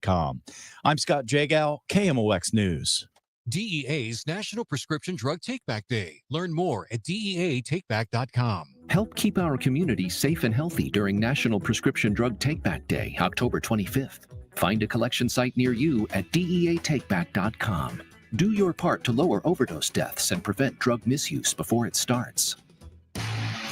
DEATakeback.com. I'm Scott Jagow, KMOX News. DEA's National Prescription Drug Takeback Day. Learn more at DEATakeback.com. Help keep our community safe and healthy during National Prescription Drug Takeback Day, October 25th. Find a collection site near you at DEATakeback.com. Do your part to lower overdose deaths and prevent drug misuse before it starts.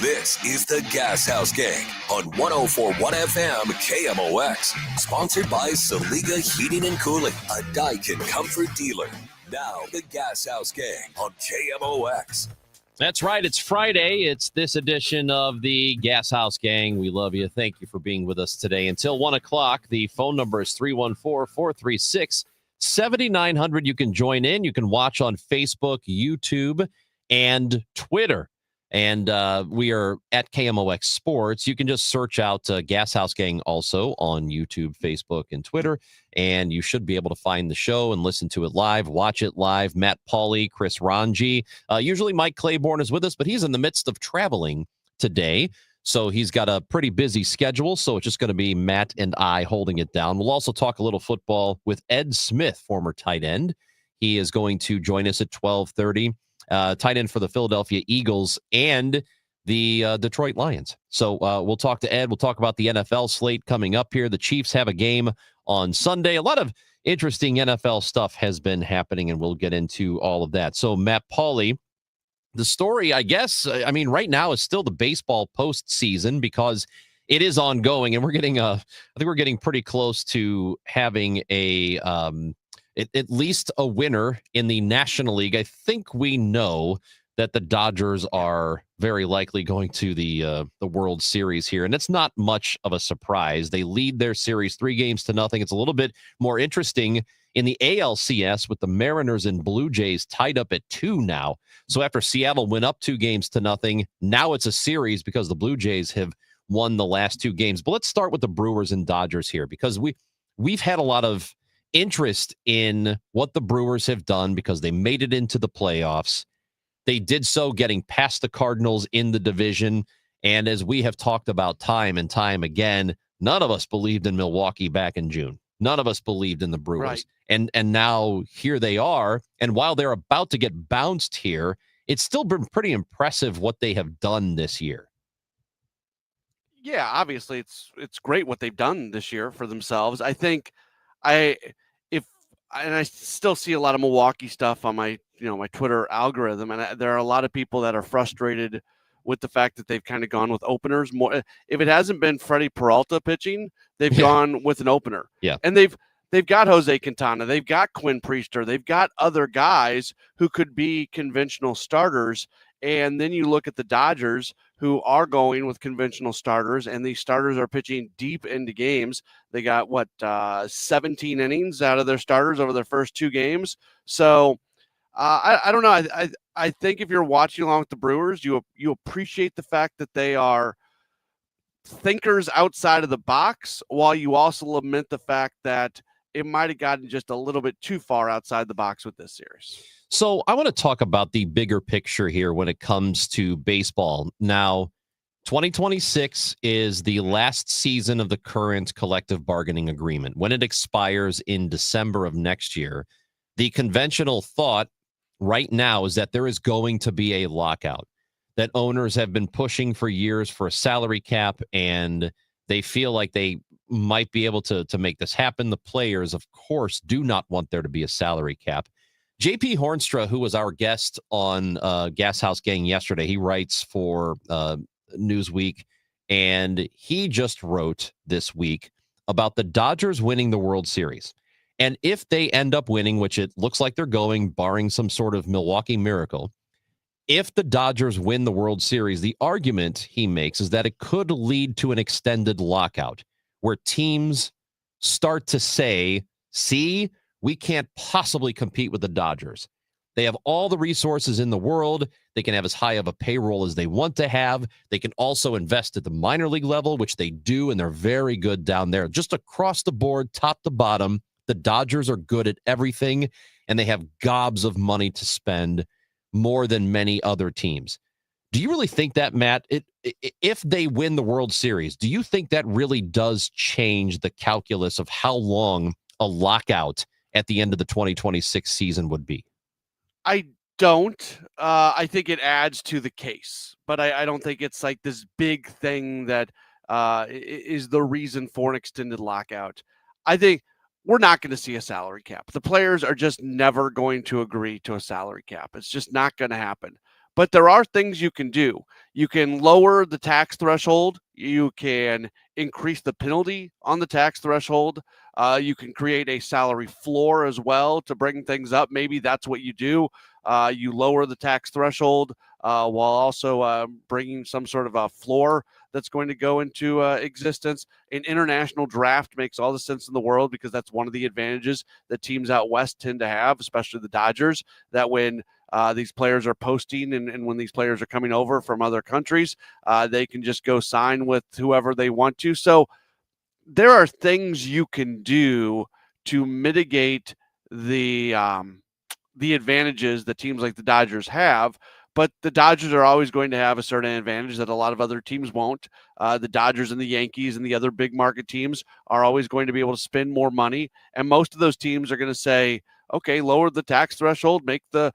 This is the Gashouse Gang on 104.1 FM KMOX. Sponsored by Saliga Heating and Cooling, a Daikin comfort dealer. Now, the Gashouse Gang on KMOX. That's right. It's Friday. It's this edition of the Gashouse Gang. We love you. Thank you for being with us today. Until 1 o'clock, the phone number is 314-436-7900. You can join in. You can watch on Facebook, YouTube, and Twitter. And we are at KMOX Sports. You can just search out Gashouse Gang also on YouTube, Facebook, and Twitter. And you should be able to find the show and listen to it live, watch it live. Matt Pauley, Chris Ranji. Usually Mike Claiborne is with us, but he's in the midst of traveling today. So he's got a pretty busy schedule. So it's just going to be Matt and I holding it down. We'll also talk a little football with Ed Smith, former tight end. He is going to join us at 12:30. Tight end for the Philadelphia Eagles and the Detroit Lions. So we'll talk to Ed. We'll talk about the NFL slate coming up here. The Chiefs have a game on Sunday. A lot of interesting NFL stuff has been happening, and we'll get into all of that. So, Matt Pauley, the story, I guess, I mean, right now is still the baseball postseason because it is ongoing, and we're getting, I think we're getting pretty close to having at least a winner in the National League. I think we know that the Dodgers are very likely going to the World Series here, and it's not much of a surprise. They lead their series 3-0. It's a little bit more interesting in the ALCS with the Mariners and Blue Jays tied up at 2 now. So after Seattle went up 2-0, now it's a series because the Blue Jays have won the last 2 games. But let's start with the Brewers and Dodgers here because we've had a lot of interest in what the Brewers have done because they made it into the playoffs. They did so getting past the Cardinals in the division. And as we have talked about time and time again, none of us believed in Milwaukee back in June. None of us believed in the Brewers. Right. And now here they are. And while they're about to get bounced here, it's still been pretty impressive what they have done this year. Yeah, obviously it's great what they've done this year for themselves. I think I still see a lot of Milwaukee stuff on my Twitter algorithm, and there are a lot of people that are frustrated with the fact that they've kind of gone with openers more. If it hasn't been Freddie Peralta pitching, they've gone with an opener. Yeah, and they've got Jose Quintana, they've got Quinn Priester, they've got other guys who could be conventional starters. And then you look at the Dodgers, who are going with conventional starters, and these starters are pitching deep into games. They got 17 innings out of their starters over their first 2 games. So I don't know. I think if you're watching along with the Brewers, you appreciate the fact that they are thinkers outside of the box, while you also lament the fact that it might have gotten just a little bit too far outside the box with this series. So I want to talk about the bigger picture here when it comes to baseball. Now, 2026 is the last season of the current collective bargaining agreement. When it expires in December of next year, the conventional thought right now is that there is going to be a lockout, that owners have been pushing for years for a salary cap, and they feel like they might be able to make this happen. The players, of course, do not want there to be a salary cap. JP Hornstra, who was our guest on Gashouse Gang yesterday, he writes for Newsweek, and he just wrote this week about the Dodgers winning the World Series. And if they end up winning, which it looks like they're going, barring some sort of Milwaukee miracle, if the Dodgers win the World Series, the argument he makes is that it could lead to an extended lockout where teams start to say, see, we can't possibly compete with the Dodgers. They have all the resources in the world. They can have as high of a payroll as they want to have. They can also invest at the minor league level, which they do, and they're very good down there. Just across the board, top to bottom, the Dodgers are good at everything, and they have gobs of money to spend, more than many other teams. Do you really think that, Matt, if they win the World Series, do you think that really does change the calculus of how long a lockout at the end of the 2026 season would be? I don't. I think it adds to the case, but I don't think it's like this big thing that is the reason for an extended lockout. I think we're not going to see a salary cap. The players are just never going to agree to a salary cap. It's just not going to happen. But there are things you can do. You can lower the tax threshold. You can increase the penalty on the tax threshold. You can create a salary floor as well to bring things up. Maybe that's what you do. You lower the tax threshold while also bringing some sort of a floor that's going to go into existence. An international draft makes all the sense in the world because that's one of the advantages that teams out west tend to have, especially the Dodgers, that when these players are posting and when these players are coming over from other countries, they can just go sign with whoever they want to. So there are things you can do to mitigate the advantages that teams like the Dodgers have, but the Dodgers are always going to have a certain advantage that a lot of other teams won't. The Dodgers and the Yankees and the other big market teams are always going to be able to spend more money, and most of those teams are going to say, okay, lower the tax threshold, make the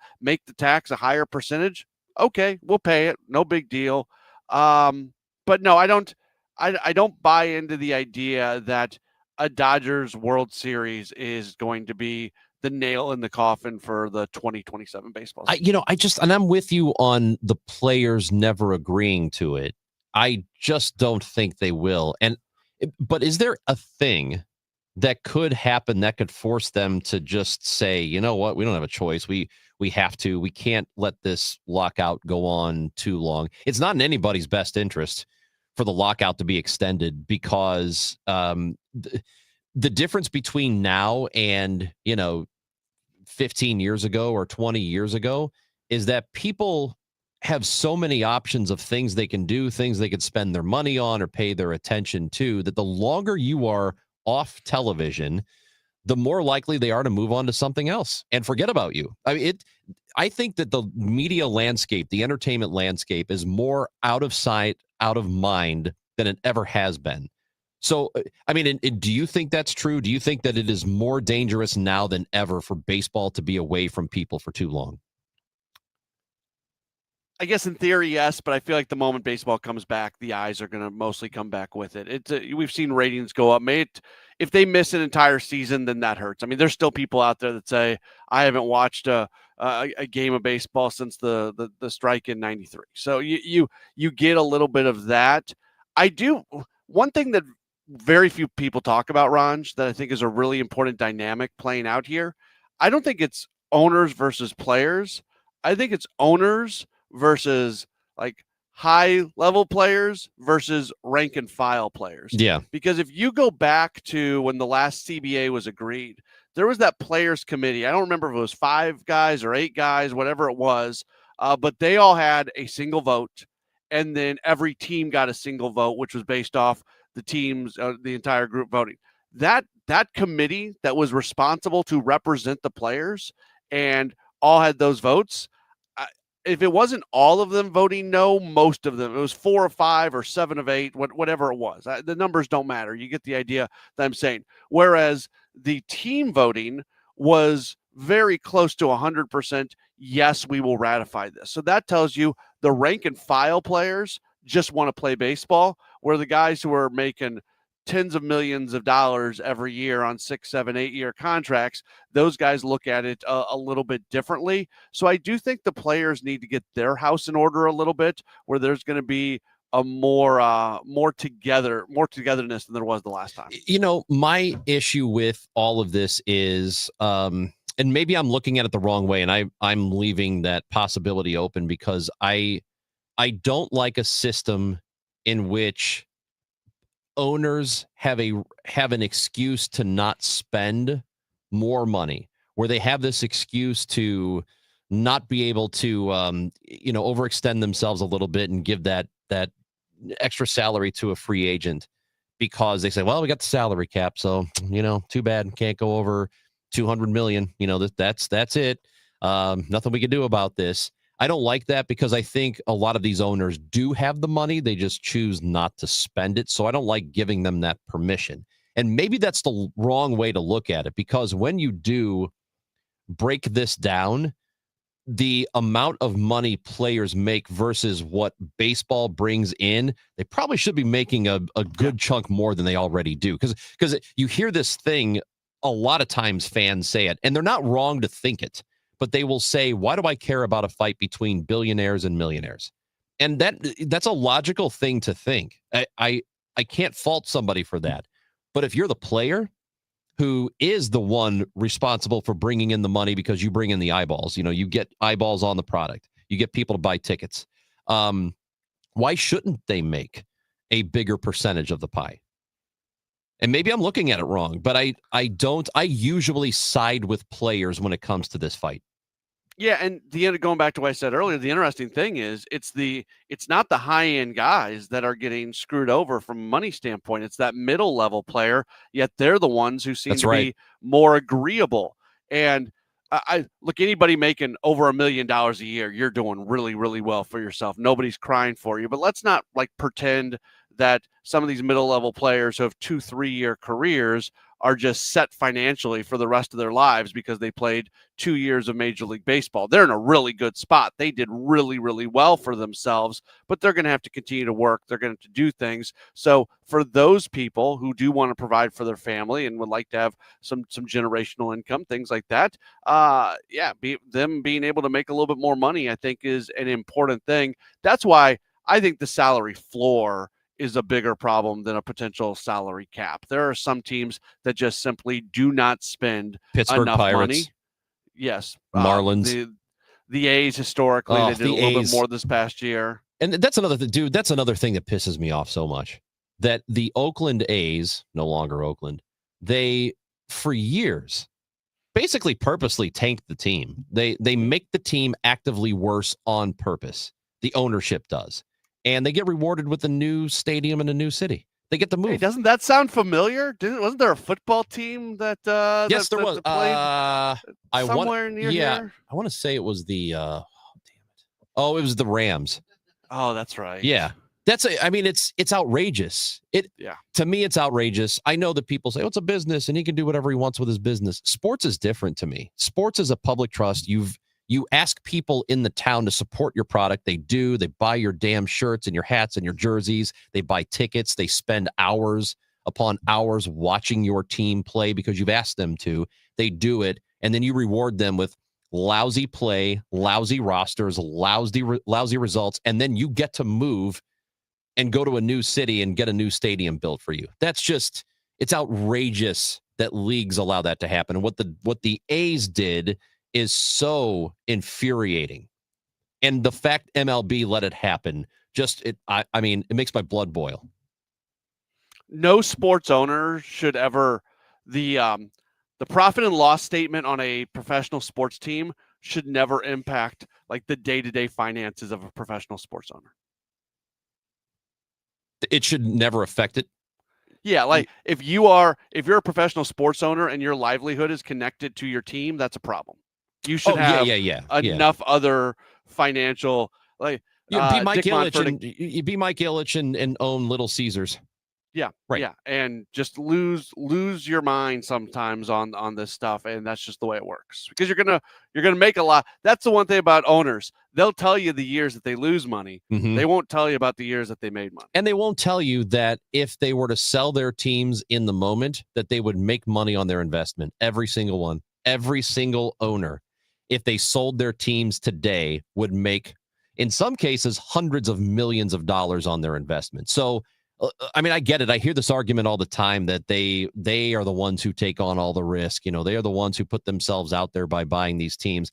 tax a higher percentage. Okay, we'll pay it. No big deal. But no, I don't buy into the idea that a Dodgers World Series is going to be the nail in the coffin for the 2027 baseball season. And I'm with you on the players never agreeing to it. I just don't think they will. But is there a thing that could happen that could force them to just say, you know what, we don't have a choice. We have to. We can't let this lockout go on too long. It's not in anybody's best interest for the lockout to be extended because the difference between now and, 15 years ago or 20 years ago is that people have so many options of things they can do, things they could spend their money on or pay their attention to, that the longer you are off television, the more likely they are to move on to something else and forget about you. I think that the media landscape, the entertainment landscape is more out of sight, out of mind than it ever has been. So, do you think that's true? Do you think that it is more dangerous now than ever for baseball to be away from people for too long? I guess in theory, yes, but I feel like the moment baseball comes back, the eyes are going to mostly come back with it. We've seen ratings go up. If they miss an entire season, then that hurts. There's still people out there that say, I haven't watched a game of baseball since the strike in '93. So you get a little bit of that. I do. One thing that very few people talk about, Ranj, that I think is a really important dynamic playing out here. I don't think it's owners versus players. I think it's owners versus like high level players versus rank and file players. Yeah. Because if you go back to when the last CBA was agreed, there was that players committee. I don't remember if it was 5 guys or 8 guys, whatever it was, but they all had a single vote. And then every team got a single vote, which was based off the teams, the entire group voting. That committee that was responsible to represent the players and all had those votes. If it wasn't all of them voting no, most of them, it was 4 or 5 or 7 of 8, whatever it was. The numbers don't matter. You get the idea that I'm saying. Whereas the team voting was very close to 100%. Yes, we will ratify this. So that tells you the rank and file players just want to play baseball, where the guys who are making tens of millions of dollars every year on 6, 7, 8 year contracts, those guys look at it a little bit differently. So I do think the players need to get their house in order a little bit, where there's going to be a more togetherness than there was the last time. My issue with all of this is, and maybe I'm looking at it the wrong way, and I'm leaving that possibility open because I don't like a system in which owners have an excuse to not spend more money, where they have this excuse to not be able to overextend themselves a little bit and give that extra salary to a free agent because they say, well, we got the salary cap, so too bad, can't go over 200 million. That's it. Nothing we can do about this. I don't like that because I think a lot of these owners do have the money. They just choose not to spend it. So I don't like giving them that permission. And maybe that's the wrong way to look at it, because when you do break this down, the amount of money players make versus what baseball brings in, they probably should be making a good chunk more than they already do. Because you hear this thing, a lot of times fans say it, and they're not wrong to think it, but they will say, why do I care about a fight between billionaires and millionaires? And that's a logical thing to think. I can't fault somebody for that. But if you're the player who is the one responsible for bringing in the money because you bring in the eyeballs, you get eyeballs on the product, you get people to buy tickets. Why shouldn't they make a bigger percentage of the pie? And maybe I'm looking at it wrong, but I usually side with players when it comes to this fight. Yeah, and going back to what I said earlier, the interesting thing is it's not the high end guys that are getting screwed over from a money standpoint. It's that middle level player. Yet they're the ones who seem to be more agreeable. And I look, anybody making over $1 million a year, you're doing really, really well for yourself. Nobody's crying for you. But let's not pretend that some of these middle level players who have 2-3 year careers are just set financially for the rest of their lives because they played 2 years of Major League Baseball. They're in a really good spot. They did really, really well for themselves, but they're going to have to continue to work. They're going to have to do things. So for those people who do want to provide for their family and would like to have some generational income, things like that, them being able to make a little bit more money, I think, is an important thing. That's why I think the salary floor is a bigger problem than a potential salary cap. There are some teams that just simply do not spend enough Pirates. Money. Yes. Marlins. The A's historically, they did a little bit more this past year. And that's another thing, dude. That's another thing that pisses me off so much, that the Oakland A's, no longer Oakland, they, for years, basically purposely tanked the team. They make the team actively worse on purpose. The ownership does. And they get rewarded with a new stadium in a new city. They get to move. Hey, doesn't that sound familiar? Wasn't there a football team that? Yes, there was. Somewhere near here. I want to say it was the. Damn it! Oh, it was the Rams. Oh, that's right. Yeah, it's outrageous. To me, it's outrageous. I know that people say, "Oh, it's a business, and he can do whatever he wants with his business." Sports is different to me. Sports is a public trust. You ask people in the town to support your product. They do. They buy your damn shirts and your hats and your jerseys. They buy tickets. They spend hours upon hours watching your team play because you've asked them to. They do it. And then you reward them with lousy play, lousy rosters, lousy results. And then you get to move and go to a new city and get a new stadium built for you. It's outrageous that leagues allow that to happen. And what the A's did is so infuriating. And the fact MLB let it happen, it makes my blood boil. No sports owner should ever, the profit and loss statement on a professional sports team should never impact the day-to-day finances of a professional sports owner. It should never affect it. Yeah, if you're a professional sports owner and your livelihood is connected to your team, that's a problem. You should have enough other financial be Mike Ilitch and own Little Caesars. Yeah, right. Yeah, and just lose your mind sometimes on this stuff, and that's just the way it works. Because you're gonna make a lot. That's the one thing about owners. They'll tell you the years that they lose money. Mm-hmm. They won't tell you about the years that they made money. And they won't tell you that if they were to sell their teams in the moment, that they would make money on their investment. Every single one, every single owner, if they sold their teams today, would make, in some cases, hundreds of millions of dollars on their investment. So, I get it. I hear this argument all the time that they are the ones who take on all the risk. They are the ones who put themselves out there by buying these teams.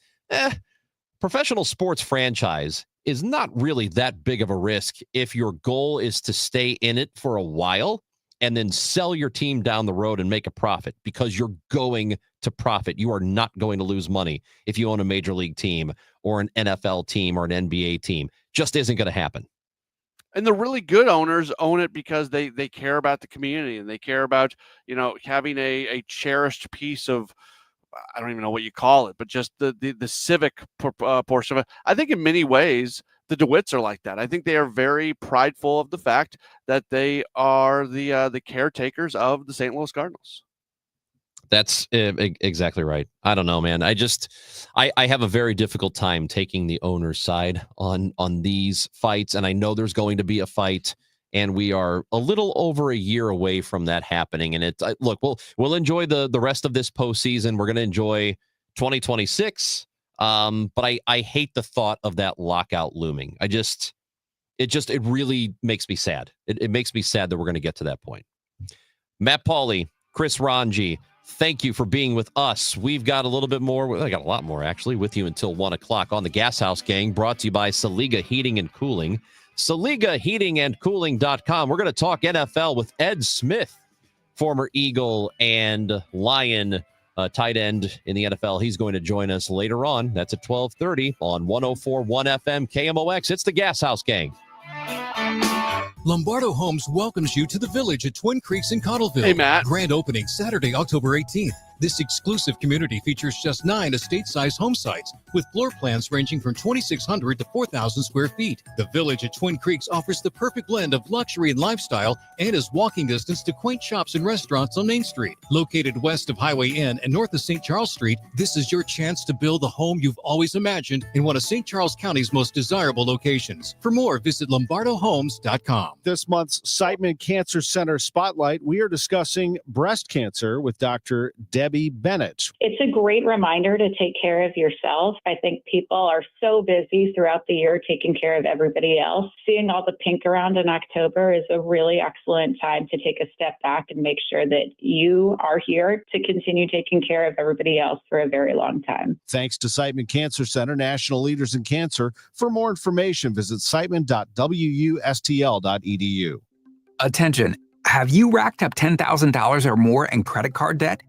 Professional sports franchise is not really that big of a risk if your goal is to stay in it for a while and then sell your team down the road and make a profit, because you're going to profit. You are not going to lose money if you own a major league team or an NFL team or an NBA team. Just isn't going to happen. And the really good owners own it because they care about the community, and they care about, having a cherished piece of, I don't even know what you call it, but just the civic portion of it. I think in many ways, the DeWitts are like that. I think they are very prideful of the fact that they are the caretakers of the St. Louis Cardinals. That's exactly right. I don't know, man. I have a very difficult time taking the owner's side on these fights, and I know there's going to be a fight, and we are a little over a year away from that happening. And look, we'll enjoy the rest of this postseason. We're going to enjoy 2026. But I hate the thought of that lockout looming. It really makes me sad. It makes me sad that we're going to get to that point. Matt Pauley, Chris Ranji, thank you for being with us. We've got a little bit more. I got a lot more, actually, with you until 1 o'clock on the Gashouse Gang, brought to you by Saliga Heating and Cooling. SaligaHeatingandCooling.com. We're going to talk NFL with Ed Smith, former Eagle and Lion tight end in the NFL. He's going to join us later on. That's at 12:30 on 104.1 FM KMOX. It's the Gashouse Gang. Lombardo Homes welcomes you to the Village at Twin Creeks in Cottleville. Hey, Matt. Grand opening Saturday, October 18th. This exclusive community features just 9 estate-sized home sites with floor plans ranging from 2,600 to 4,000 square feet. The Village at Twin Creeks offers the perfect blend of luxury and lifestyle and is walking distance to quaint shops and restaurants on Main Street. Located west of Highway N and north of St. Charles Street, this is your chance to build the home you've always imagined in one of St. Charles County's most desirable locations. For more, visit lombardohomes.com. This month's Siteman Cancer Center Spotlight, we are discussing breast cancer with Dr. Debbie Bennett. It's a great reminder to take care of yourself. I think people are so busy throughout the year taking care of everybody else. Seeing all the pink around in October is a really excellent time to take a step back and make sure that you are here to continue taking care of everybody else for a very long time. Thanks to Siteman Cancer Center, national leaders in cancer. For more information, visit siteman.wustl.edu. Attention. Have you racked up $10,000 or more in credit card debt?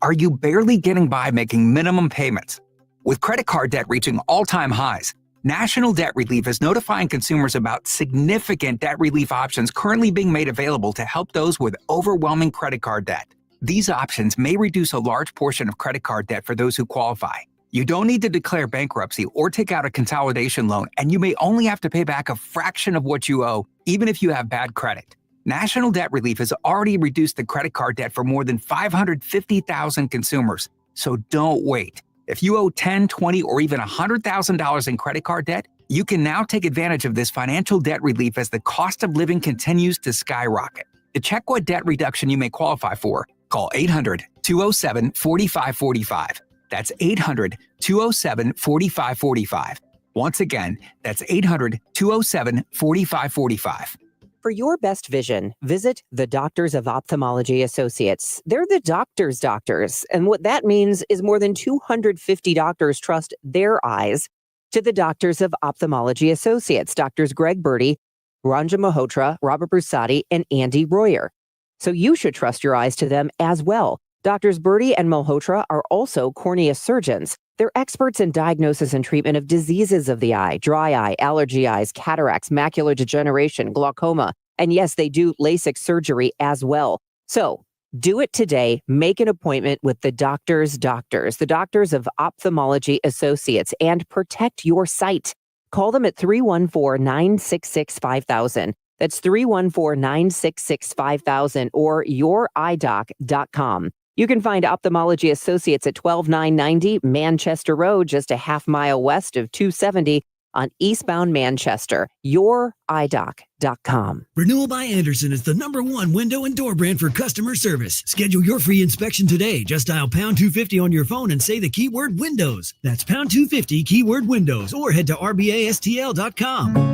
Are you barely getting by making minimum payments? With credit card debt reaching all-time highs, National Debt Relief is notifying consumers about significant debt relief options currently being made available to help those with overwhelming credit card debt. These options may reduce a large portion of credit card debt for those who qualify. You don't need to declare bankruptcy or take out a consolidation loan, and you may only have to pay back a fraction of what you owe, even if you have bad credit. National Debt Relief has already reduced the credit card debt for more than 550,000 consumers. So don't wait. If you owe $10, $20, or even $100,000 in credit card debt, you can now take advantage of this financial debt relief as the cost of living continues to skyrocket. To check what debt reduction you may qualify for, call 800-207-4545. That's 800-207-4545. Once again, that's 800-207-4545. For your best vision, visit the Doctors of Ophthalmology Associates. They're the doctors' doctors, and what that means is more than 250 doctors trust their eyes to the Doctors of Ophthalmology Associates, Doctors Greg Birdie, Ranja Malhotra, Robert Brusati, and Andy Royer. So you should trust your eyes to them as well. Doctors Birdie and Malhotra are also cornea surgeons. They're experts in diagnosis and treatment of diseases of the eye, dry eye, allergy eyes, cataracts, macular degeneration, glaucoma, and yes, they do LASIK surgery as well. So do it today. Make an appointment with the doctors' doctors, the Doctors of Ophthalmology Associates, and protect your sight. Call them at 314-966-5000. That's 314-966-5000 or youridoc.com. You can find Ophthalmology Associates at 12990 Manchester Road, just a half mile west of 270 on eastbound Manchester. youridoc.com. Renewal by Anderson is the #1 window and door brand for customer service. Schedule your free inspection today. Just dial pound 250 on your phone and say the keyword Windows. That's pound 250 keyword Windows, or head to rbastl.com.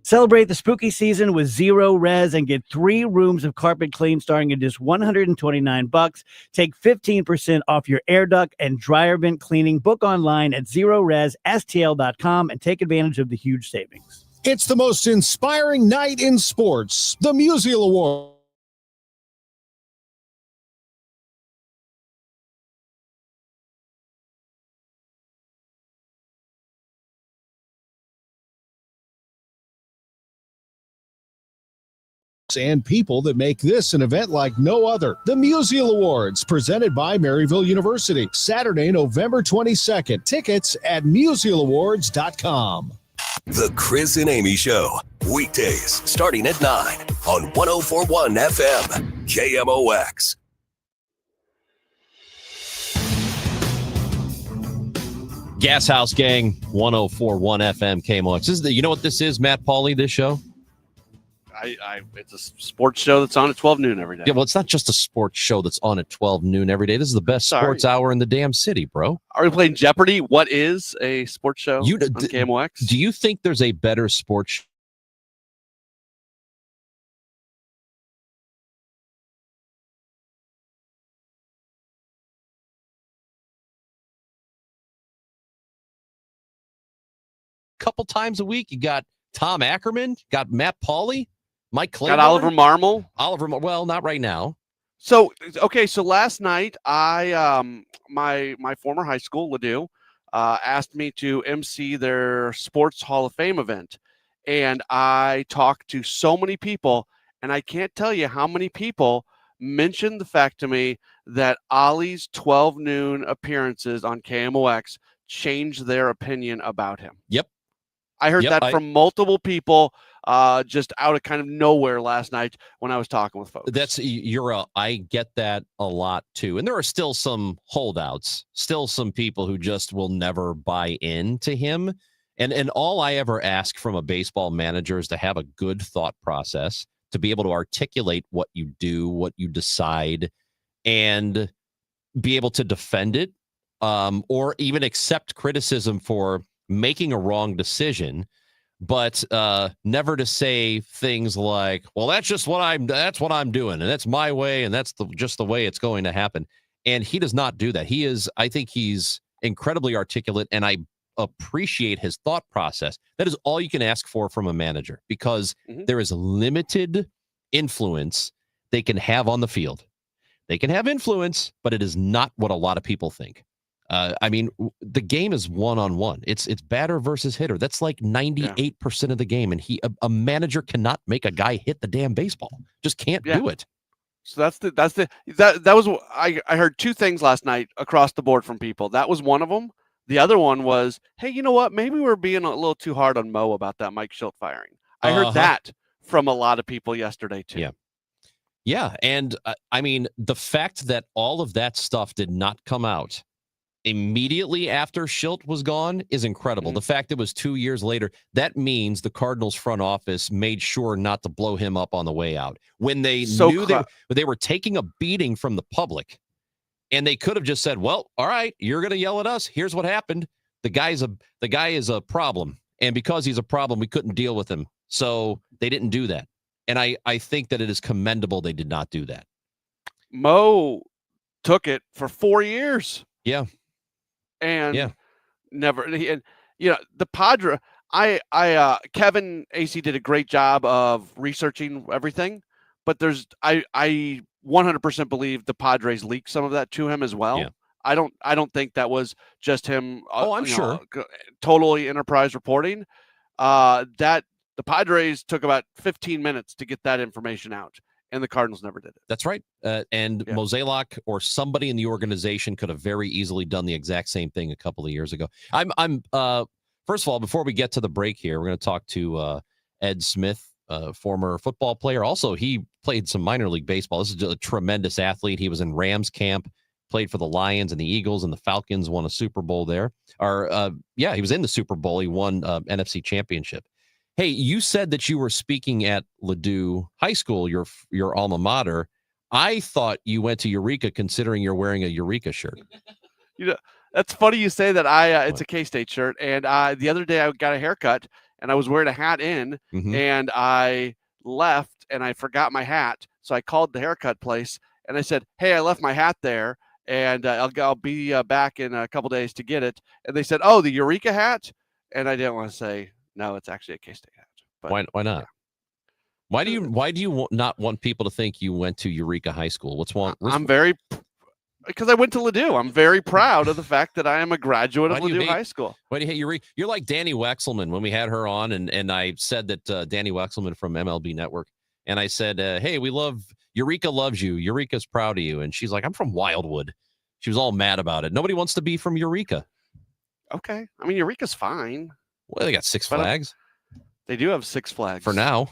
Celebrate the spooky season with Zero Res and get 3 rooms of carpet clean starting at just $129. Take 15% off your air duct and dryer vent cleaning. Book online at ZeroResSTL.com and take advantage of the huge savings. It's the most inspiring night in sports, the Musial Award. and people that make this an event like no other. The Musial Awards, presented by Maryville University, Saturday, November 22nd. Tickets at musialawards.com. The Chris and Amy Show, weekdays starting at 9 on 104.1 FM, KMOX. Gashouse Gang, 104.1 FM, KMOX. This is you know what this is, Matt Pauley, this show? It's a sports show that's on at 12 noon every day. Yeah, well, it's not just a sports show that's on at 12 noon every day. This is the best sports hour in the damn city, bro. Are we playing Jeopardy? What is a sports show on KMOX? Do you think there's a better sports couple times a week? You got Tom Ackerman, got Matt Pauley, Mike Claiborne. Got Oliver Marmol. Well, not right now. So last night my former high school, Ladue, asked me to MC their Sports Hall of Fame event. And I talked to so many people, and I can't tell you how many people mentioned the fact to me that Ollie's 12 noon appearances on KMOX changed their opinion about him. Yep. I heard that from multiple people just out of kind of nowhere last night when I was talking with folks. I get that a lot too. And there are still some holdouts, still some people who just will never buy into him. And all I ever ask from a baseball manager is to have a good thought process, to be able to articulate what you do, what you decide, and be able to defend it, or even accept criticism for making a wrong decision, but never to say things like, well, that's what I'm doing, and that's my way, and that's just the way it's going to happen. And he does not do that. I think he's incredibly articulate, and I appreciate his thought process. That is all you can ask for from a manager, because there is limited influence they can have on the field. They can have influence, but it is not what a lot of people think. I mean, the game is one-on-one. It's batter versus hitter. That's like 98% of the game. And a manager cannot make a guy hit the damn baseball. Just can't do it. So that was I heard two things last night across the board from people. That was one of them. The other one was, hey, you know what? Maybe we're being a little too hard on Mo about that Mike Schilt firing. I heard that from a lot of people yesterday too. Yeah. Yeah. And I mean, the fact that all of that stuff did not come out immediately after Schilt was gone is incredible. The fact it was 2 years later, that means the Cardinals front office made sure not to blow him up on the way out. When they knew they were taking a beating from the public, and they could have just said, well, all right, you're going to yell at us. Here's what happened. The guy is a problem. And because he's a problem, we couldn't deal with him. So they didn't do that. And I think that it is commendable they did not do that. Mo took it for 4 years. Yeah. And never, and the Padre, Kevin AC did a great job of researching everything, but I 100% believe the Padres leaked some of that to him as well. Yeah. I don't think that was just him. I'm sure. Totally enterprise reporting. That the Padres took about 15 minutes to get that information out, and the Cardinals never did it. That's right. And Mozeliak or somebody in the organization could have very easily done the exact same thing a couple of years ago. I'm first of all, before we get to the break here, we're going to talk to Ed Smith, former football player. Also, he played some minor league baseball. This is a tremendous athlete. He was in Rams camp, played for the Lions and the Eagles, and the Falcons won a Super Bowl there. He was in the Super Bowl. He won NFC Championship. Hey, you said that you were speaking at Ladue High School, your alma mater. I thought you went to Eureka, considering you're wearing a Eureka shirt. That's funny you say that. It's a K-State shirt, and the other day I got a haircut, and I was wearing a hat and I left, and I forgot my hat, so I called the haircut place, and I said, "Hey, I left my hat there, and I'll be back in a couple days to get it." And they said, "Oh, the Eureka hat," and I didn't want to say. No, it's actually a K-State hat. But, why not? Yeah. Why do you not want people to think you went to Eureka High School? What's wrong? Because I went to Ladue. I'm very proud of the fact that I am a graduate of Ladue High School. Why do you hate Eureka? You're like Danny Wexelman when we had her on, and I said that Danny Wexelman from MLB Network, And I said, hey, Eureka loves you. Eureka's proud of you. And she's like, I'm from Wildwood. She was all mad about it. Nobody wants to be from Eureka. Okay. I mean, Eureka's fine. Well, they got Six Flags. They do have Six Flags. For now.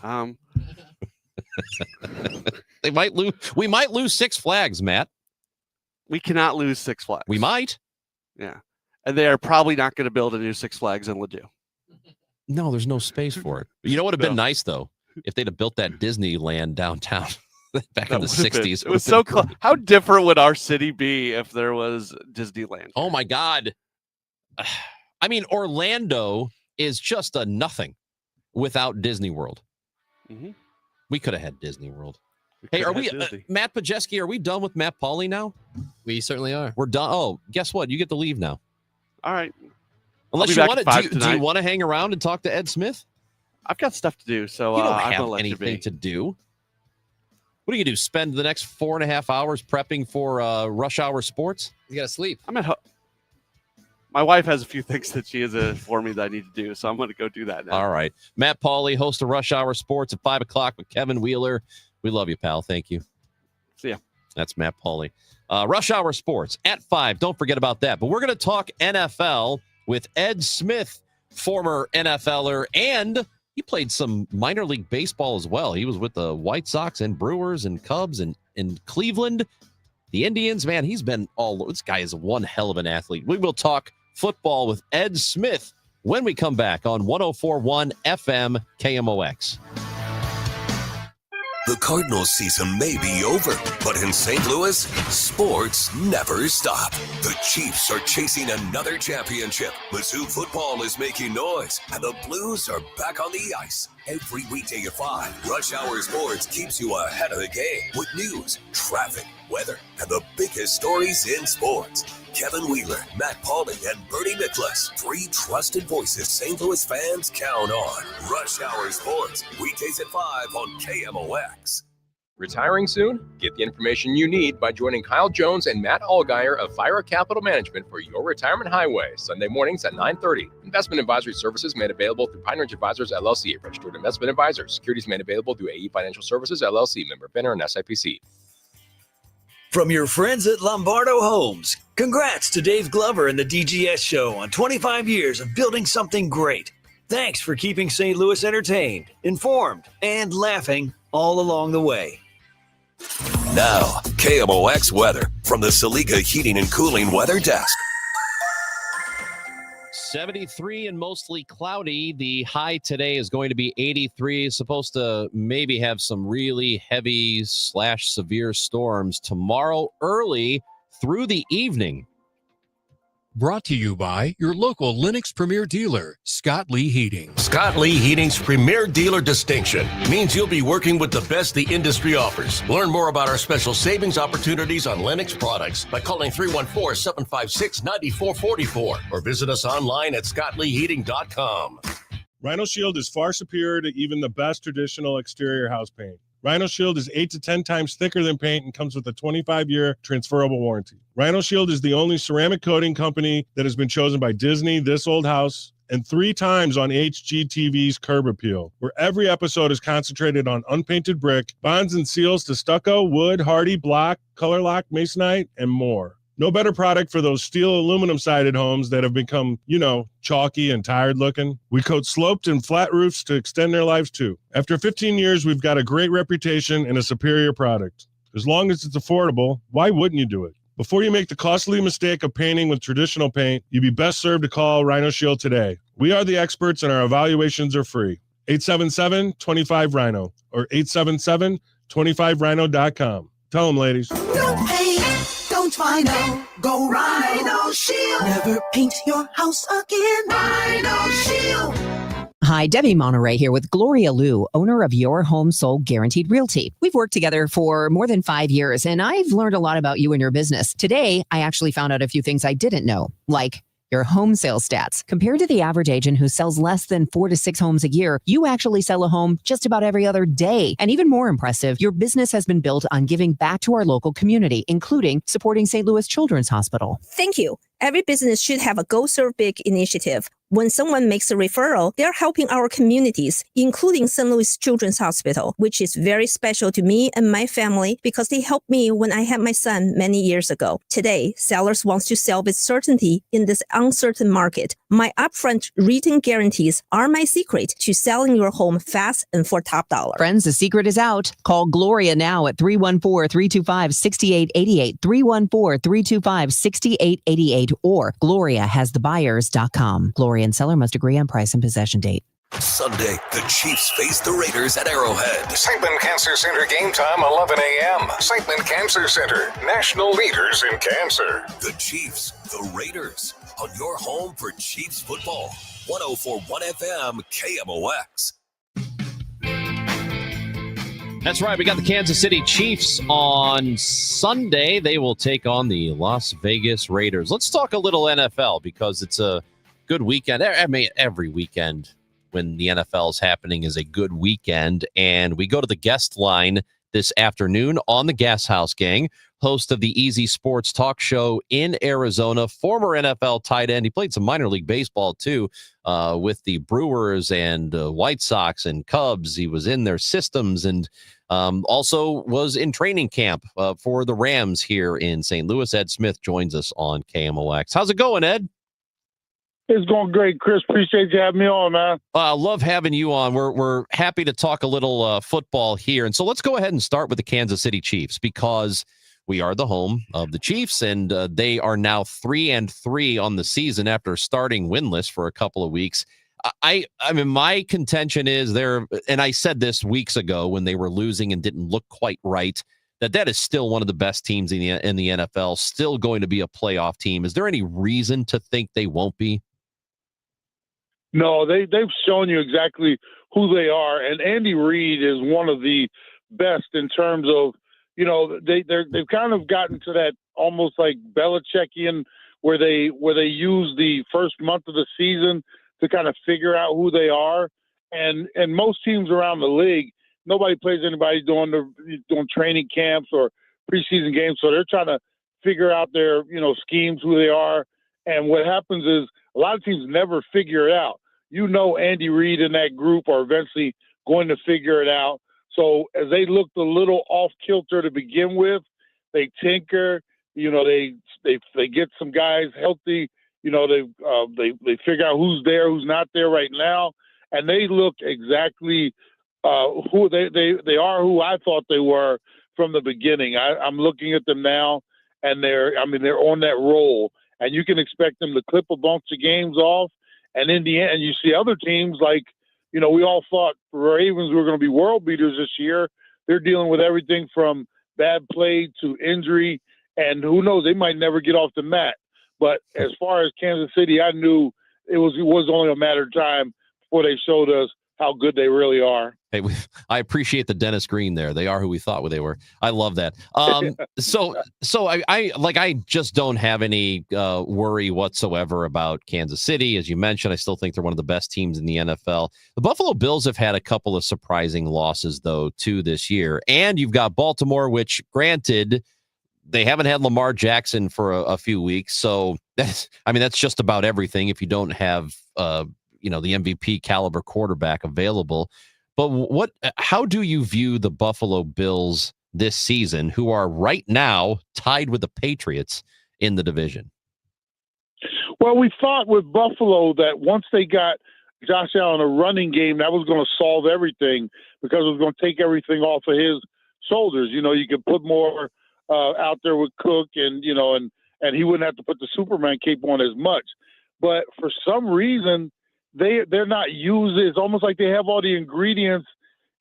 We might lose Six Flags, Matt. We cannot lose Six Flags. We might. Yeah. And they are probably not going to build a new Six Flags in Ladue. No, there's no space for it. You know what would have been nice, though? If they'd have built that Disneyland downtown back in the 60s. It was so close. How different would our city be if there was Disneyland? Oh, my God. I mean, Orlando is just a nothing without Disney World. Mm-hmm. We could have had Disney World. Hey, are we, Matt Pajeski, are we done with Matt Pauley now? We certainly are. We're done. Oh, guess what? You get to leave now. All right. Unless you want to, do you want to hang around and talk to Ed Smith? I've got stuff to do, so you don't I'm have gonna let anything you be. to do. What do you do? Spend the next 4.5 hours prepping for rush hour sports? You got to sleep. I'm at home. My wife has a few things that she has for me that I need to do, so I'm going to go do that now. All right. Matt Pauley, host of Rush Hour Sports at 5 o'clock with Kevin Wheeler. We love you, pal. Thank you. See ya. That's Matt Pauley. Rush Hour Sports at 5. Don't forget about that. But we're going to talk NFL with Ed Smith, former NFLer, and he played some minor league baseball as well. He was with the White Sox and Brewers and Cubs and in Cleveland. The Indians, man, he's been all – this guy is one hell of an athlete. We will talk football with Ed Smith when we come back on 104.1 FM KMOX. The Cardinals season may be over, but in St. Louis, sports never stop. The Chiefs are chasing another championship. Mizzou football is making noise, and the Blues are back on the ice. Every weekday at 5, Rush Hour Sports keeps you ahead of the game with news, traffic, weather, and the biggest stories in sports. Kevin Wheeler, Matt Pauley, and Bernie Nicholas, 3 trusted voices St. Louis fans count on. Rush Hour Sports, weekdays at 5 on KMOX. Retiring soon? Get the information you need by joining Kyle Jones and Matt Allgeier of Fire Capital Management for your retirement highway, Sunday mornings at 9:30. Investment advisory services made available through Pine Ridge Advisors, LLC, registered investment advisors. Securities made available through AE Financial Services, LLC, member FINRA and SIPC. From your friends at Lombardo Homes, congrats to Dave Glover and the DGS Show on 25 years of building something great. Thanks for keeping St. Louis entertained, informed, and laughing all along the way. Now, KMOX weather from the Saliga Heating and Cooling Weather Desk. 73 and mostly cloudy. The high today is going to be 83. Supposed to maybe have some really heavy / severe storms tomorrow early through the evening. Brought to you by your local Lennox Premier dealer, Scott Lee Heating. Scott Lee Heating's Premier Dealer distinction means you'll be working with the best the industry offers. Learn more about our special savings opportunities on Lennox products by calling 314-756-9444 or visit us online at scottleeheating.com. Rhino Shield is far superior to even the best traditional exterior house paint. Rhino Shield is 8 to 10 times thicker than paint and comes with a 25-year transferable warranty. Rhino Shield is the only ceramic coating company that has been chosen by Disney, This Old House, and 3 times on HGTV's Curb Appeal, where every episode is concentrated on unpainted brick, bonds and seals to stucco, wood, hardy, block, color lock, masonite, and more. No better product for those steel aluminum sided homes that have become, chalky and tired looking. We coat sloped and flat roofs to extend their lives too. After 15 years, we've got a great reputation and a superior product. As long as it's affordable, why wouldn't you do it? Before you make the costly mistake of painting with traditional paint, you'd be best served to call Rhino Shield today. We are the experts and our evaluations are free. 877-25-RHINO or 877-25rhino.com. Tell them, ladies. Don't paint, don't Rhino, go Rhino Shield. Never paint your house again. Rhino Shield. Hi, Debbie Monterey here with Gloria Liu, owner of Your Home Sold Guaranteed Realty. We've worked together for more than 5 years, and I've learned a lot about you and your business. Today, I actually found out a few things I didn't know, like your home sales stats. Compared to the average agent who sells less than 4 to 6 homes a year, you actually sell a home just about every other day. And even more impressive, your business has been built on giving back to our local community, including supporting St. Louis Children's Hospital. Thank you. Every business should have a Go Serve Big initiative. When someone makes a referral, they're helping our communities, including St. Louis Children's Hospital, which is very special to me and my family because they helped me when I had my son many years ago. Today, Sellers wants to sell with certainty in this uncertain market. My upfront written guarantees are my secret to selling your home fast and for top dollar. Friends, the secret is out. Call Gloria now at 314-325-6888, 314-325-6888, or GloriaHasTheBuyers.com. Gloria and seller must agree on price and possession date. Sunday, the Chiefs face the Raiders at Arrowhead. Sightman Cancer Center game time, 11 a.m. Sightman Cancer Center, national leaders in cancer. The Chiefs, the Raiders, on your home for Chiefs football. 104.1 FM KMOX. That's right. We got the Kansas City Chiefs on Sunday. They will take on the Las Vegas Raiders. Let's talk a little NFL because it's a good weekend. I mean, every weekend when the NFL is happening is a good weekend. And we go to the guest line this afternoon on the Gashouse Gang, host of the Easy Sports Talk Show in Arizona, former NFL tight end. He played some minor league baseball, too, with the Brewers and White Sox and Cubs. He was in their systems and also was in training camp for the Rams here in St. Louis. Ed Smith joins us on KMOX. How's it going, Ed? It's going great, Chris. Appreciate you having me on, man. Love having you on. We're happy to talk a little football here. And so let's go ahead and start with the Kansas City Chiefs because we are the home of the Chiefs, and they are now 3-3 on the season after starting winless for a couple of weeks. I mean, my contention is and I said this weeks ago when they were losing and didn't look quite right, that is still one of the best teams in the NFL, still going to be a playoff team. Is there any reason to think they won't be? No, they've shown you exactly who they are, and Andy Reid is one of the best in terms of, you know, they've kind of gotten to that almost like Belichickian where they use the first month of the season to kind of figure out who they are, and most teams around the league, nobody plays anybody doing training camps or preseason games, so they're trying to figure out their schemes, who they are, and what happens is a lot of teams never figure it out. Andy Reid and that group are eventually going to figure it out. So as they looked a little off kilter to begin with, they tinker. They get some guys healthy. They figure out who's there, who's not there right now, and they look exactly who they are. Who I thought they were from the beginning. I'm looking at them now, and they're on that roll, and you can expect them to clip a bunch of games off. And in the end, you see other teams like, we all thought Ravens were going to be world beaters this year. They're dealing with everything from bad play to injury, and who knows, they might never get off the mat. But as far as Kansas City, I knew it was only a matter of time before they showed us how good they really are. Hey, I appreciate the Dennis Green there. They are who we thought they were. I love that. So I just don't have any worry whatsoever about Kansas City. As you mentioned, I still think they're one of the best teams in the NFL. The Buffalo Bills have had a couple of surprising losses, though, too, this year. And you've got Baltimore, which, granted, they haven't had Lamar Jackson for a few weeks. So that's just about everything if you don't have the MVP caliber quarterback available. But how do you view the Buffalo Bills this season, who are right now tied with the Patriots in the division? Well, we thought with Buffalo that once they got Josh Allen a running game, that was going to solve everything because it was going to take everything off of his shoulders. You could put more out there with Cook and he wouldn't have to put the Superman cape on as much. But for some reason, they're not using. It's almost like they have all the ingredients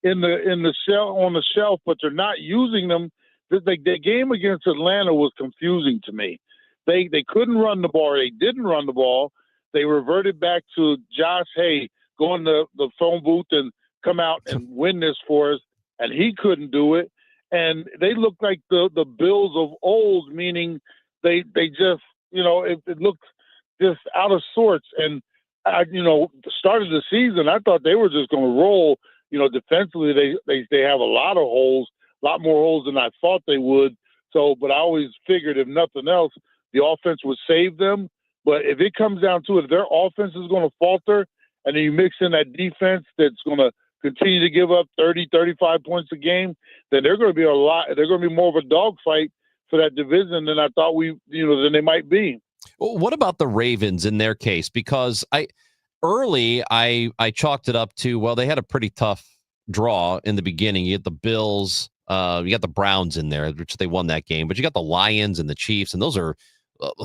in the shell on the shelf, but they're not using them. The game against Atlanta was confusing to me. They couldn't run the ball. They didn't run the ball. They reverted back to Josh Hay, go in the phone booth and come out and win this for us, and he couldn't do it. And they looked like the Bills of old, meaning they just it looked just out of sorts. And the start of the season, I thought they were just going to roll. Defensively, they have a lot of holes, a lot more holes than I thought they would. So, but I always figured if nothing else, the offense would save them. But if it comes down to it, if their offense is going to falter, and then you mix in that defense that's going to continue to give up 30, 35 points a game, then they're going to be they're going to be more of a dogfight for that division than I thought than they might be. Well, what about the Ravens in their case? Because I chalked it up to, well, they had a pretty tough draw in the beginning. You get the Bills, you got the Browns in there, which they won that game, but you got the Lions and the Chiefs, and those are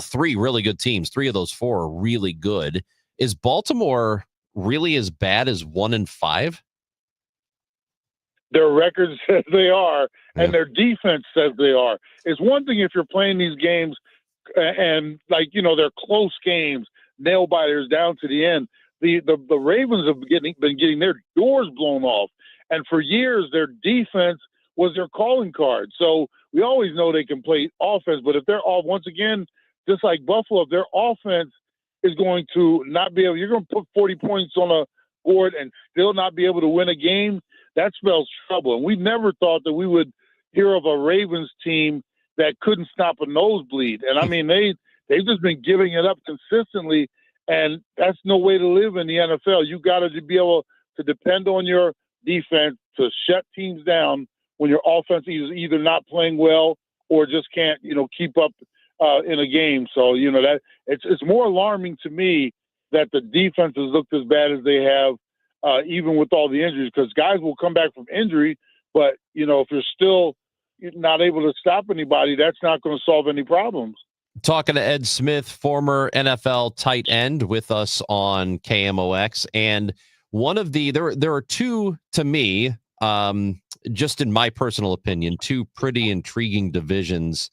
three really good teams. Three of those four are really good. Is Baltimore really as bad as 1-5? Their record says they are, and their defense says they are. It's one thing if you're playing these games and they're close games, nail biters down to the end. The Ravens have been getting their doors blown off, and for years their defense was their calling card. So we always know they can play offense, but if they're all once again, just like Buffalo, if their offense is going to not be able, you're going to put 40 points on a board and still not be able to win a game, that spells trouble. And we never thought that we would hear of a Ravens team that couldn't stop a nosebleed. And I mean, they've just been giving it up consistently, and that's no way to live in the NFL. You got to be able to depend on your defense to shut teams down when your offense is either not playing well or just can't, keep up in a game. So, that it's more alarming to me that the defenses looked as bad as they have, even with all the injuries, because guys will come back from injury, but, if you're still not able to stop anybody, that's not going to solve any problems. Talking to Ed Smith, former NFL tight end, with us on KMOX. And one of there are two, to me, just in my personal opinion, two pretty intriguing divisions,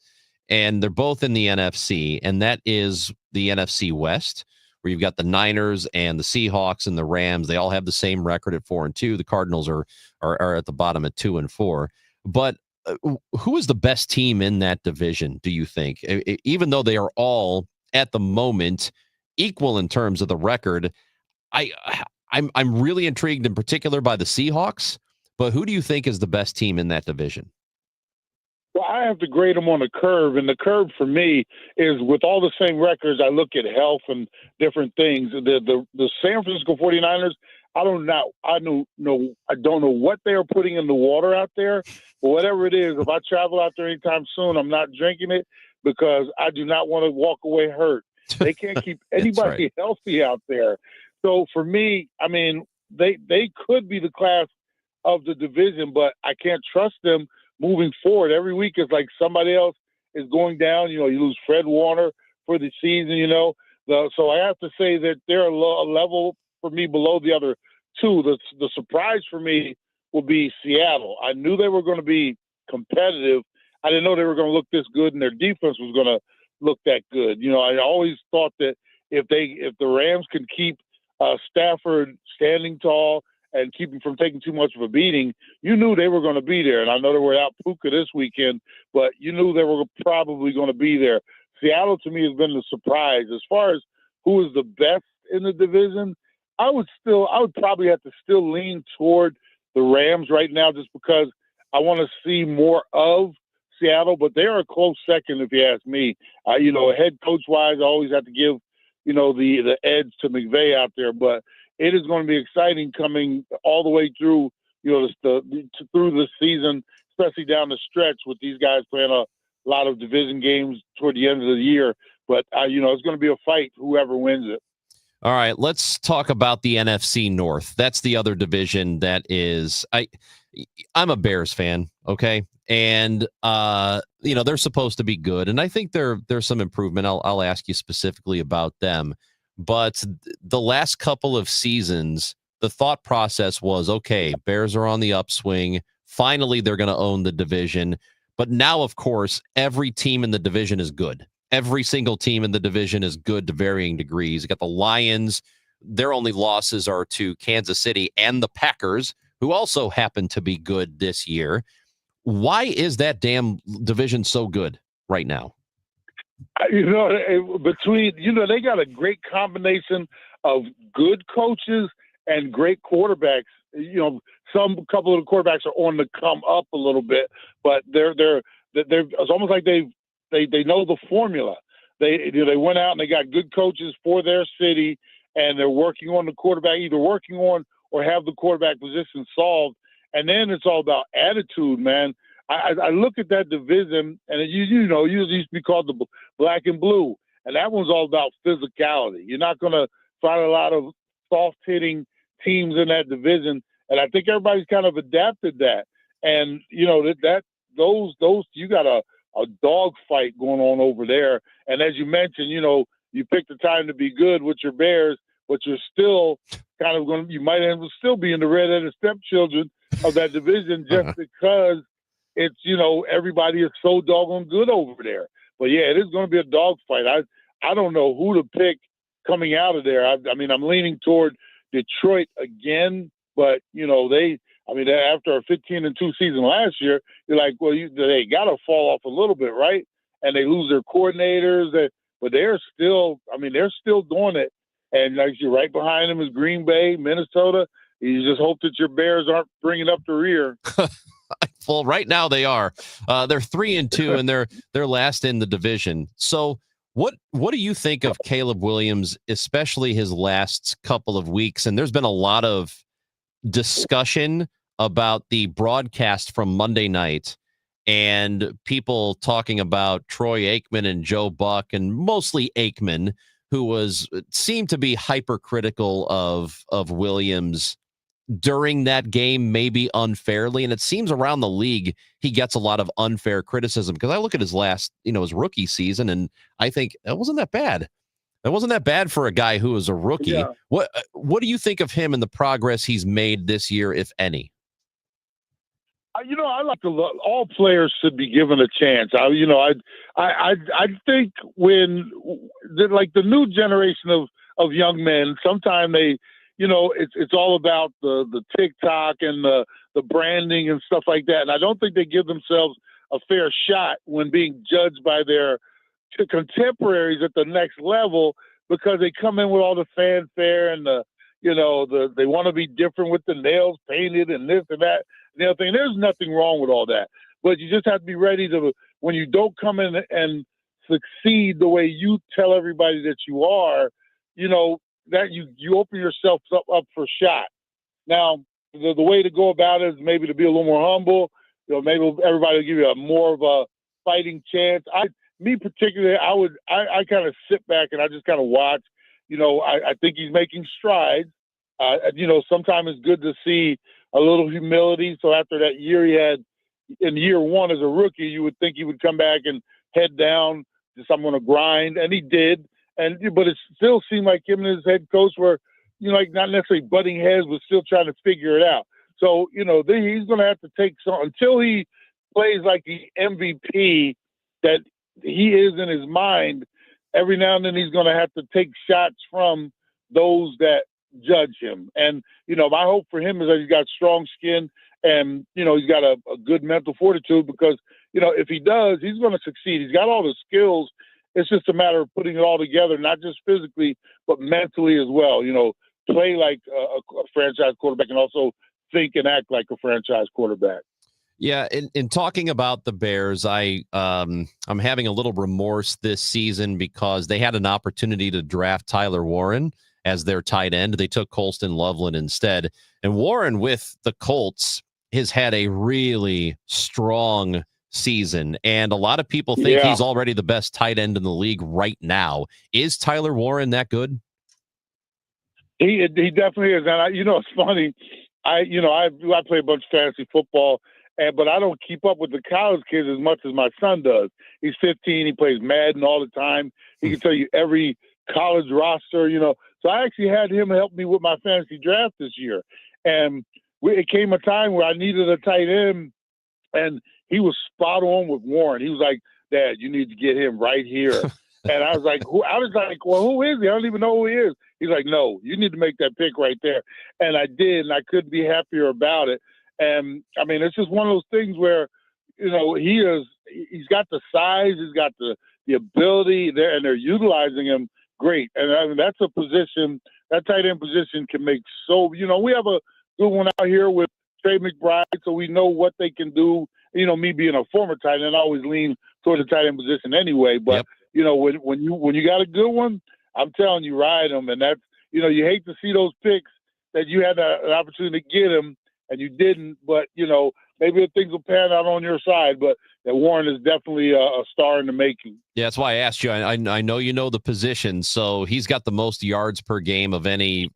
and they're both in the NFC, and that is the NFC West, where you've got the Niners and the Seahawks and the Rams. They all have the same record at 4-2. The Cardinals are at the bottom at 2-4. But who is the best team in that division, do you think? Even though they are all at the moment equal in terms of the record, I'm really intrigued in particular by the Seahawks. But who do you think is the best team in that division? Well, I have to grade them on a curve, and the curve for me is with all the same records. I look at health and different things. The San Francisco 49ers, I don't know what they are putting in the water out there, but whatever it is, if I travel out there anytime soon, I'm not drinking it because I do not want to walk away hurt. They can't keep anybody healthy out there. So for me, I mean, they could be the class of the division, but I can't trust them moving forward. Every week is like somebody else is going down. You lose Fred Warner for the season, so I have to say that they're a level for me below the other two. The surprise for me will be Seattle. I knew they were going to be competitive. I didn't know they were going to look this good and their defense was going to look that good. I always thought that if the Rams can keep Stafford standing tall and keep him from taking too much of a beating, you knew they were going to be there. And I know they were out Puka this weekend, but you knew they were probably going to be there. Seattle, to me, has been the surprise. As far as who is the best in the division, I would probably have to still lean toward the Rams right now just because I want to see more of Seattle, but they are a close second if you ask me. Head coach-wise, I always have to give, the edge to McVay out there, but it is going to be exciting coming all the way through, through the season, especially down the stretch with these guys playing a lot of division games toward the end of the year. But, it's going to be a fight, whoever wins it. All right, let's talk about the NFC North. That's the other division that is I'm a Bears fan, okay? And they're supposed to be good, and I think there's some improvement. I'll ask you specifically about them. But the last couple of seasons, the thought process was, okay, Bears are on the upswing. Finally, they're going to own the division. But now, of course, every team in the division is good. Every single team in the division is good to varying degrees. You got the Lions. Their only losses are to Kansas City and the Packers, who also happen to be good this year. Why is that damn division so good right now? They got a great combination of good coaches and great quarterbacks. A couple of the quarterbacks are on the come up a little bit, but they're it's almost like they know the formula. they went out and they got good coaches for their city, and they're working on the quarterback, either working on or have the quarterback position solved. And then it's all about attitude, man. I look at that division, and it usually used to be called the black and blue, and that one's all about physicality. You're not going to find a lot of soft-hitting teams in that division, and I think everybody's kind of adapted that. And those you got a dog fight going on over there. And as you mentioned, you picked the time to be good with your Bears, but you're still kind of you might still be in the red-headed stepchildren of that division just because it's, everybody is so doggone good over there. But yeah, it is going to be a dog fight. I don't know who to pick coming out of there. I mean, I'm leaning toward Detroit again, but after a 15-2 season last year, you're like, well, they got to fall off a little bit, right? And they lose their coordinators, but they're still doing it. And like you're right behind them is Green Bay, Minnesota. You just hope that your Bears aren't bringing up the rear. Well, right now they are. They're 3-2, and they're last in the division. So, what do you think of Caleb Williams, especially his last couple of weeks? And there's been a lot of discussion about the broadcast from Monday night, and people talking about Troy Aikman and Joe Buck, and mostly Aikman, who seemed to be hypercritical of Williams during that game, maybe unfairly. And it seems around the league, he gets a lot of unfair criticism, because I look at his last, his rookie season, and I think that wasn't that bad. It wasn't that bad for a guy who was a rookie. Yeah. What do you think of him and the progress he's made this year, if any? I like to look. All players should be given a chance. I think when the new generation of young men, sometimes they, it's all about the TikTok and the branding and stuff like that. And I don't think they give themselves a fair shot when being judged by their contemporaries at the next level, because they come in with all the fanfare and they want to be different with the nails painted and this and that and the other thing. There's nothing wrong with all that, but you just have to be ready to, when you don't come in and succeed the way you tell everybody that you are, that you open yourself up for shot. Now, the way to go about it is maybe to be a little more humble. Maybe everybody will give you more of a fighting chance. Me particularly, I kind of sit back and I just kind of watch. I think he's making strides. Sometimes it's good to see a little humility. So after that year he had in year one as a rookie, you would think he would come back and head down, just I'm going to grind, and he did. But it still seemed like him and his head coach were, not necessarily butting heads, but still trying to figure it out. So, he's going to have to take some until he plays like the MVP that he is in his mind. Every now and then he's going to have to take shots from those that judge him. And, my hope for him is that he's got strong skin and, he's got a good mental fortitude, because, if he does, he's going to succeed. He's got all the skills. It's just a matter of putting it all together, not just physically, but mentally as well. Play like a franchise quarterback and also think and act like a franchise quarterback. Yeah, in talking about the Bears, I'm having a little remorse this season because they had an opportunity to draft Tyler Warren as their tight end. They took Colston Loveland instead. And Warren with the Colts has had a really strong season, and a lot of people think he's already the best tight end in the league right now. Is Tyler Warren that good? He definitely is. And it's funny. I play a bunch of fantasy football, but I don't keep up with the college kids as much as my son does. He's 15. He plays Madden all the time. He can tell you every college roster, So I actually had him help me with my fantasy draft this year. And it came a time where I needed a tight end, and he was spot on with Warren. He was like, "Dad, you need to get him right here." And I was like, well, who is he? I don't even know who he is. He's like, "No, you need to make that pick right there." And I did, and I couldn't be happier about it. And I mean, it's just one of those things where, he's got the size, he's got the ability there, and they're utilizing him great. And I mean, that's a position, that tight end position can make we have a good one out here with Trey McBride, so we know what they can do. Me being a former tight end, I always lean toward the tight end position anyway. But when you got a good one, I'm telling you, ride them. And that's, you hate to see those picks that you had an opportunity to get them and you didn't, but maybe things will pan out on your side, but that Warren is definitely a star in the making. Yeah, that's why I asked you. I know you know the position, so he's got the most yards per game of any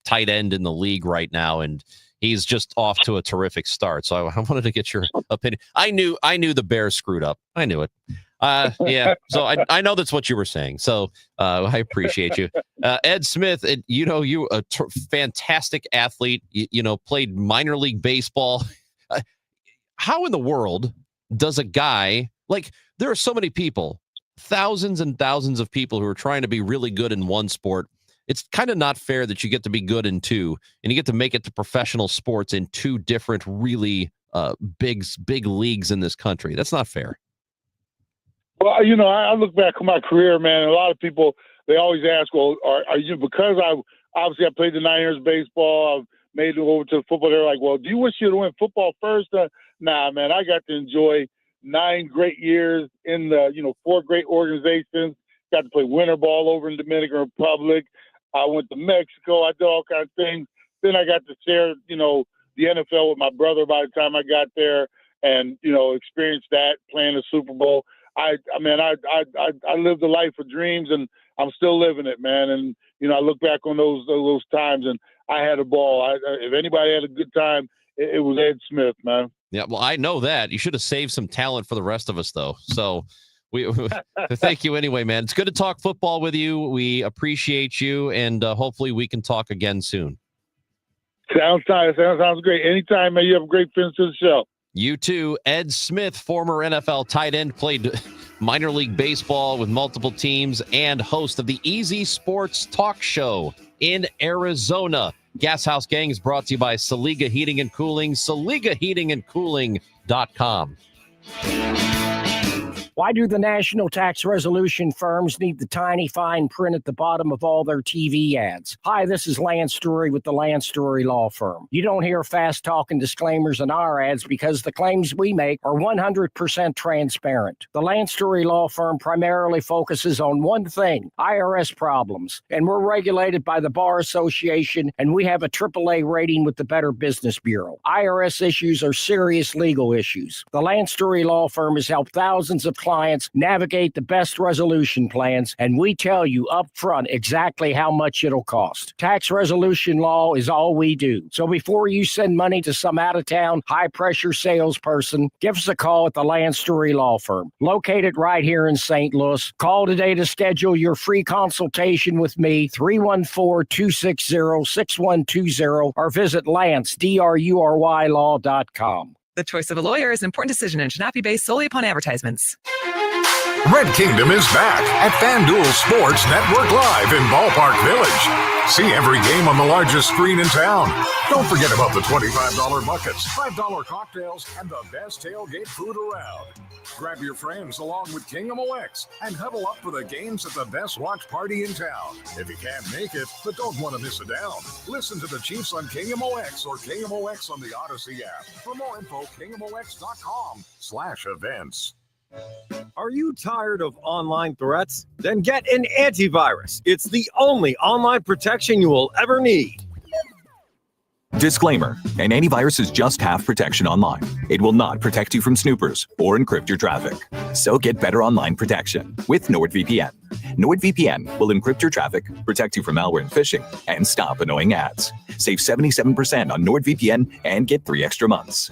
tight end in the league right now, and he's just off to a terrific start. So I wanted to get your opinion. I knew the Bears screwed up. I knew it. Yeah, so I know that's what you were saying. So I appreciate you. Ed Smith, you a fantastic athlete, played minor league baseball. How in the world does a guy, like, there are so many people, thousands and thousands of people who are trying to be really good in one sport. It's kind of not fair that you get to be good in two and you get to make it to professional sports in two different really big leagues in this country. That's not fair. Well, I look back on my career, man. A lot of people, they always ask, well, are you, because I played the 9 years of baseball, I've made it over to football. They're like, well, do you wish you'd went football first? Nah, man, I got to enjoy 9 great years in the, 4 great organizations. Got to play winter ball over in the Dominican Republic. I went to Mexico. I did all kinds of things. Then I got to share, the NFL with my brother by the time I got there and, experienced that, playing the Super Bowl. I lived a life of dreams and I'm still living it, man. And, I look back on those times and I had a ball. If anybody had a good time, it was Ed Smith, man. Yeah, well, I know that. You should have saved some talent for the rest of us, though. So we thank you anyway, man. It's good to talk football with you. We appreciate you, and hopefully we can talk again soon. Sounds great. Anytime, man. You have a great finish to the show. You too. Ed Smith, former NFL tight end, played minor league baseball with multiple teams and host of the Easy Sports Talk Show in Arizona. Gashouse Gang is brought to you by Saliga Heating and Cooling, SaligaHeatingandCooling.com. Why do the national tax resolution firms need the tiny fine print at the bottom of all their TV ads? Hi, this is Lance Story with the Lance Story Law Firm. You don't hear fast-talking disclaimers in our ads because the claims we make are 100% transparent. The Lance Story Law Firm primarily focuses on one thing, IRS problems, and we're regulated by the Bar Association, and we have a AAA rating with the Better Business Bureau. IRS issues are serious legal issues. The Lance Story Law Firm has helped thousands of clients navigate the best resolution plans, and we tell you up front exactly how much it'll cost. Tax resolution law is all we do. So before you send money to some out-of-town, high-pressure salesperson, give us a call at the Lance Story Law Firm, located right here in St. Louis. Call today to schedule your free consultation with me, 314-260-6120, or visit LanceDruryLaw.com. The choice of a lawyer is an important decision and should not be based solely upon advertisements. Red Kingdom is back at FanDuel Sports Network Live in Ballpark Village. See every game on the largest screen in town. Don't forget about the $25 buckets, $5 cocktails, and the best tailgate food around. Grab your friends along with King MOX and huddle up for the games at the best watch party in town. If you can't make it, but don't want to miss it down, listen to the Chiefs on King MOX or King MOX on the Odyssey app. For more info, KingMOX.com/events. Are you tired of online threats? Then get an antivirus. It's the only online protection you will ever need. Disclaimer: an antivirus is just half protection online. It will not protect you from snoopers or encrypt your traffic. So get better online protection with NordVPN. NordVPN will encrypt your traffic, protect you from malware and phishing, and stop annoying ads. Save 77% on NordVPN and get 3 extra months.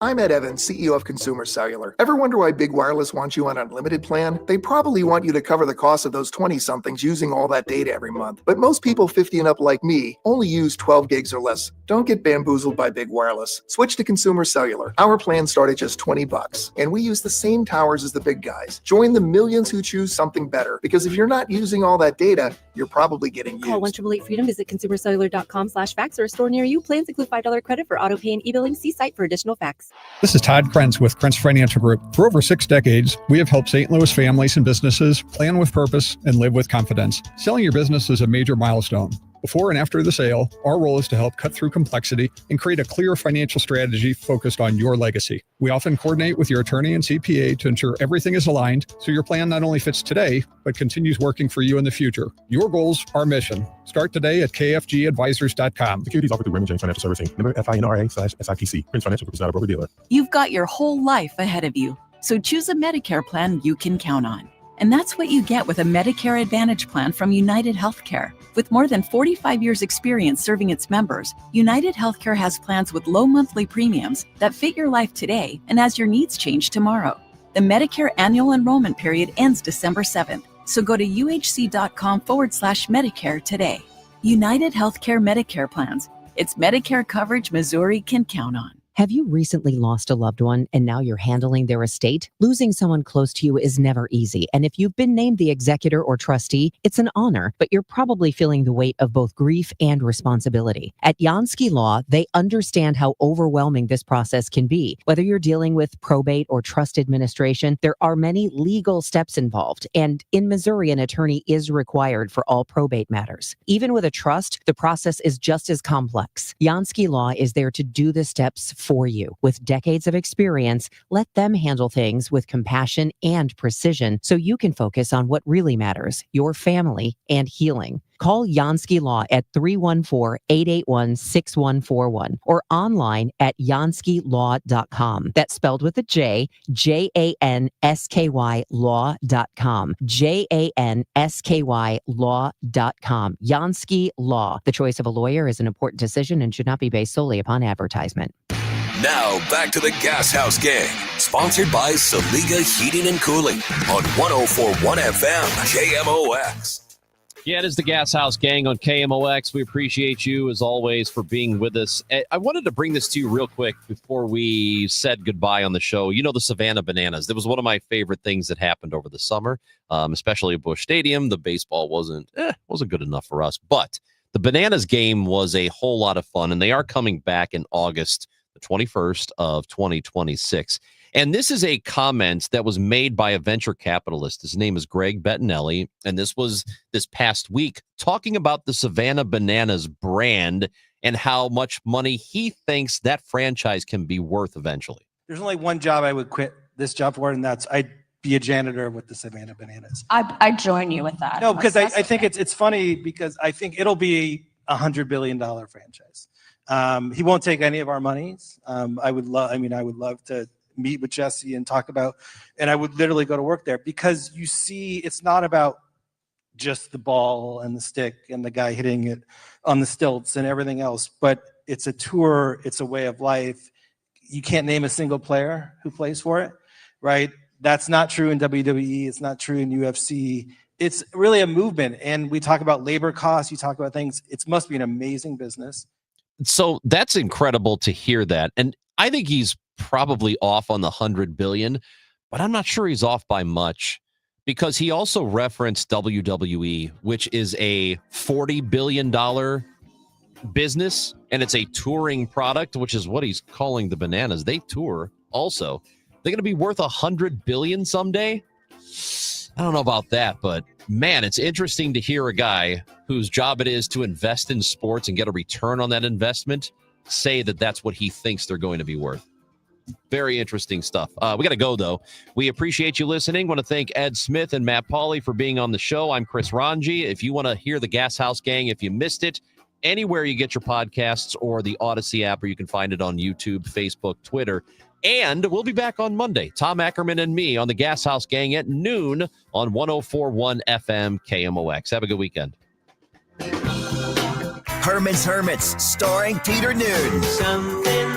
I'm Ed Evans, CEO of Consumer Cellular. Ever wonder why Big Wireless wants you on an unlimited plan? They probably want you to cover the cost of those 20-somethings using all that data every month. But most people 50 and up like me only use 12 gigs or less. Don't get bamboozled by Big Wireless. Switch to Consumer Cellular. Our plans start at just $20, and we use the same towers as the big guys. Join the millions who choose something better, because if you're not using all that data, you're probably getting used. Call 1-888-FREEDOM, visit consumercellular.com/facts, or a store near you. Plans include $5 credit for auto pay and e-billing. See site for additional facts. This is Todd Krentz with Krentz Financial Group. For over 6 decades, we have helped St. Louis families and businesses plan with purpose and live with confidence. Selling your business is a major milestone. Before and after the sale, our role is to help cut through complexity and create a clear financial strategy focused on your legacy. We often coordinate with your attorney and CPA to ensure everything is aligned so your plan not only fits today, but continues working for you in the future. Your goals, our mission. Start today at kfgadvisors.com. Securities offered through Raymond James Financial Servicing. Member FINRA/SIPC. Prince Financial Group is not a broker-dealer. You've got your whole life ahead of you, so choose a Medicare plan you can count on. And that's what you get with a Medicare Advantage plan from United Healthcare. With more than 45 years experience serving its members, United Healthcare has plans with low monthly premiums that fit your life today and as your needs change tomorrow. The Medicare annual enrollment period ends December 7th, so go to uhc.com/Medicare today. United Healthcare Medicare plans. It's Medicare coverage Missouri can count on. Have you recently lost a loved one and now you're handling their estate? Losing someone close to you is never easy. And if you've been named the executor or trustee, it's an honor, but you're probably feeling the weight of both grief and responsibility. At Jansky Law, they understand how overwhelming this process can be. Whether you're dealing with probate or trust administration, there are many legal steps involved. And in Missouri, an attorney is required for all probate matters. Even with a trust, the process is just as complex. Jansky Law is there to do the steps for you. With decades of experience, let them handle things with compassion and precision so you can focus on what really matters, your family and healing. Call Jansky Law at 314-881-6141 or online at janskylaw.com. That's spelled with a J, Jansky law.com. Jansky law.com. Jansky Law. The choice of a lawyer is an important decision and should not be based solely upon advertisement. Now back to the Gashouse Gang, sponsored by Saliga Heating and Cooling on 104.1 FM KMOX. Yeah, it is the Gashouse Gang on KMOX. We appreciate you, as always, for being with us. I wanted to bring this to you real quick before we said goodbye on the show. You know, the Savannah Bananas. That was one of my favorite things that happened over the summer, especially at Busch Stadium. The baseball wasn't good enough for us, but the Bananas game was a whole lot of fun, and they are coming back in August 21st of 2026. And this is a comment that was made by a venture capitalist. His name is Greg Bettinelli. And this was this past week talking about the Savannah Bananas brand and how much money he thinks that franchise can be worth eventually. There's only one job I would quit this job for, and that's I'd be a janitor with the Savannah Bananas. I'd join you with that. No, because I think it's funny because I think it'll be $100 billion franchise. He won't take any of our monies. I would love to meet with Jesse and talk about, and I would literally go to work there because you see, it's not about just the ball and the stick and the guy hitting it on the stilts and everything else, but it's a tour, it's a way of life. You can't name a single player who plays for it, right? That's not true in WWE. It's not true in UFC. It's really a movement. And we talk about labor costs. You talk about things. It must be an amazing business. So that's incredible to hear that. And I think he's probably off on the 100 billion, but I'm not sure he's off by much because he also referenced WWE, which is a $40 billion business. And it's a touring product, which is what he's calling the Bananas. They tour also. They're going to be worth 100 billion someday. I don't know about that, but man, it's interesting to hear a guy whose job it is to invest in sports and get a return on that investment say that that's what he thinks they're going to be worth. Very interesting stuff. We got to go, though. We appreciate you listening. Want to thank Ed Smith and Matt Pauley for being on the show. I'm Chris Ranji. If you want to hear the Gashouse Gang, if you missed it, anywhere you get your podcasts or the Odyssey app, or you can find it on YouTube, Facebook, Twitter. And we'll be back on Monday, Tom Ackerman and me on the Gashouse Gang at noon on 104.1 FM KMOX. Have a good weekend. Herman's Hermits, starring Peter Newton. Something